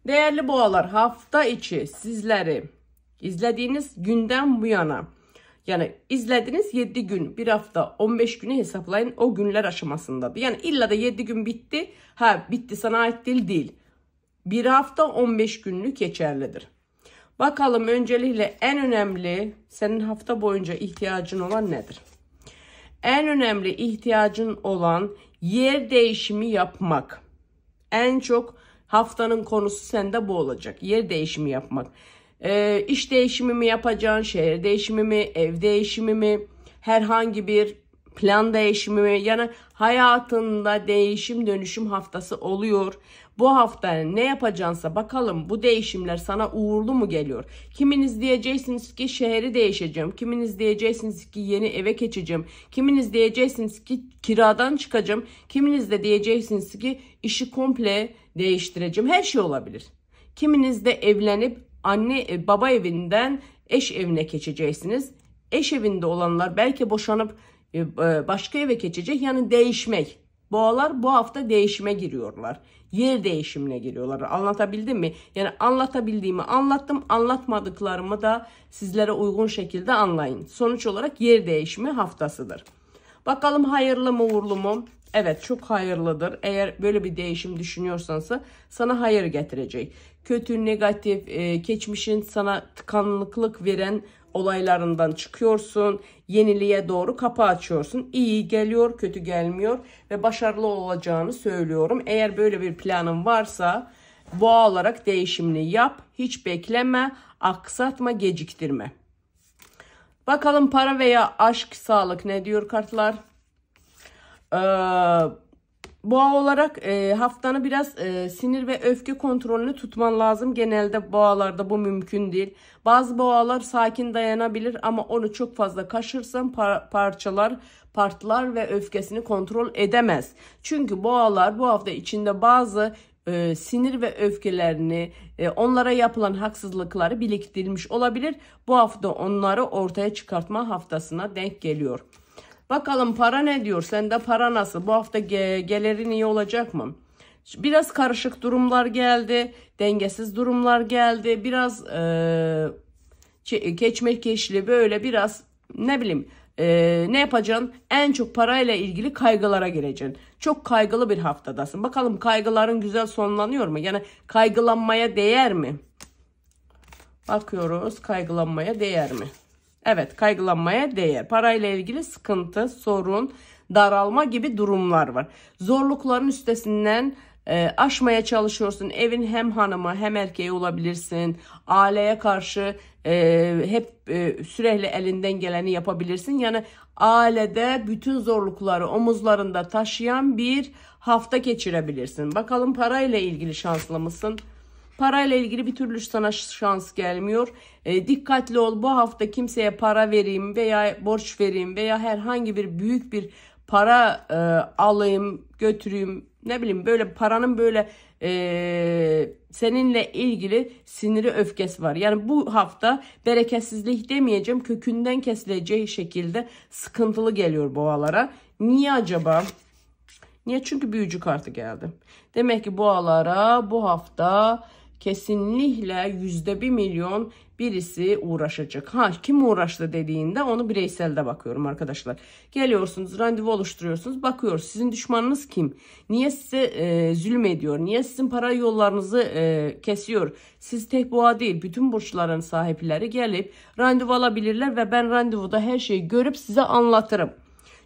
Değerli boğalar, hafta içi sizleri izlediğiniz günden bu yana, yani izlediğiniz 7 gün, bir hafta 15 günü hesaplayın, o günler aşamasındadır. Yani illa da 7 gün bitti, bitti sana ait değil. Bir hafta 15 günlük geçerlidir. Bakalım öncelikle en önemli senin hafta boyunca ihtiyacın olan nedir? En önemli ihtiyacın olan yer değişimi yapmak. En çok haftanın konusu sende bu olacak. Yer değişimi yapmak. İş değişimi mi yapacaksın? Şehir değişimi mi? Ev değişimi mi? Herhangi bir plan değişimi mi? Yani hayatında değişim dönüşüm haftası oluyor. Bu hafta ne yapacaksa bakalım bu değişimler sana uğurlu mu geliyor? Kiminiz diyeceksiniz ki şehri değişeceğim. Kiminiz diyeceksiniz ki yeni eve geçeceğim. Kiminiz diyeceksiniz ki kiradan çıkacağım. Kiminiz de diyeceksiniz ki işi komple değiştireceğim. Her şey olabilir. Kiminiz de evlenip anne baba evinden eş evine geçeceksiniz. Eş evinde olanlar belki boşanıp başka eve geçecek. Yani değişmek. Boğalar bu hafta değişime giriyorlar. Yer değişimine giriyorlar. Anlatabildim mi? Yani anlatabildiğimi anlattım. Anlatmadıklarımı da sizlere uygun şekilde anlayın. Sonuç olarak yer değişimi haftasıdır. Bakalım hayırlı mı uğurlu mu? Evet, çok hayırlıdır. Eğer böyle bir değişim düşünüyorsanız sana hayır getirecek. Kötü, negatif, geçmişin sana tıkanıklık veren olaylarından çıkıyorsun. Yeniliğe doğru kapı açıyorsun. İyi geliyor, kötü gelmiyor ve başarılı olacağını söylüyorum. Eğer böyle bir planın varsa boğa olarak değişimini yap. Hiç bekleme, aksatma, geciktirme. Bakalım para veya aşk, sağlık ne diyor kartlar? Boğa olarak haftanı biraz sinir ve öfke kontrolünü tutman lazım. Genelde boğalarda bu mümkün değil. Bazı boğalar sakin dayanabilir ama onu çok fazla kaşırsan partlar ve öfkesini kontrol edemez. Çünkü boğalar bu hafta içinde bazı sinir ve öfkelerini, onlara yapılan haksızlıkları biriktirmiş olabilir. Bu hafta onları ortaya çıkartma haftasına denk geliyor. Bakalım para ne diyor? Sende para nasıl? Bu hafta gelirin iyi olacak mı? Biraz karışık durumlar geldi. Dengesiz durumlar geldi. Biraz keşmekeşli böyle biraz ne bileyim ne yapacaksın? En çok parayla ilgili kaygılara gireceksin. Çok kaygılı bir haftadasın. Bakalım kaygıların güzel sonlanıyor mu? Yani kaygılanmaya değer mi? Bakıyoruz, kaygılanmaya değer mi? Evet, kaygılanmaya değer. Parayla ilgili sıkıntı, sorun, daralma gibi durumlar var. Zorlukların üstesinden aşmaya çalışıyorsun. Evin hem hanımı hem erkeği olabilirsin. Aileye karşı hep sürekli elinden geleni yapabilirsin. Yani ailede bütün zorlukları omuzlarında taşıyan bir hafta geçirebilirsin. Bakalım parayla ilgili şanslı mısın? Parayla ilgili bir türlü sana şans gelmiyor. Dikkatli ol, bu hafta kimseye para vereyim veya borç vereyim veya herhangi bir büyük bir para alayım, götüreyim. Ne bileyim böyle paranın böyle seninle ilgili siniri öfkesi var. Yani bu hafta bereketsizlik demeyeceğim, kökünden kesileceği şekilde sıkıntılı geliyor boğalara. Niye acaba? Niye? Çünkü büyücü kartı geldi. Demek ki boğalara bu hafta kesinlikle %1 milyon birisi uğraşacak. Kim uğraştı dediğinde onu bireyselde bakıyorum arkadaşlar. Geliyorsunuz, randevu oluşturuyorsunuz, bakıyoruz sizin düşmanınız kim? Niye size zulmediyor? Niye sizin para yollarınızı kesiyor? Siz tek boğa değil, bütün burçların sahipleri gelip randevu alabilirler ve ben randevuda her şeyi görüp size anlatırım.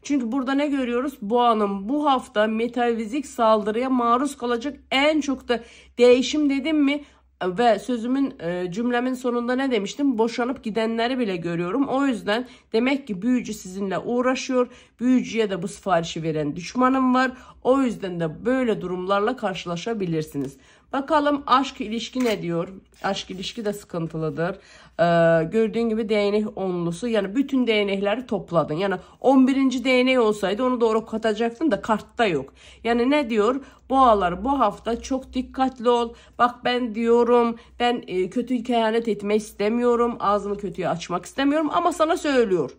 Çünkü burada ne görüyoruz? Boğanın bu hafta metafizik saldırıya maruz kalacak. En çok da değişim dedim mi? Ve sözümün cümlemin sonunda ne demiştim? Boşanıp gidenleri bile görüyorum. O yüzden demek ki büyücü sizinle uğraşıyor. Büyücüye de bu siparişi veren düşmanım var. O yüzden de böyle durumlarla karşılaşabilirsiniz. Bakalım aşk ilişki ne diyor? Aşk ilişki de sıkıntılıdır. Gördüğün gibi değnek onlusu, yani bütün değnekleri topladın. Yani 11. değnek olsaydı onu doğru katacaktın da kartta yok. Yani ne diyor? Boğalar bu hafta çok dikkatli ol. Bak ben diyorum, ben kötü kehanet etmek istemiyorum. Ağzımı kötüye açmak istemiyorum ama sana söylüyor.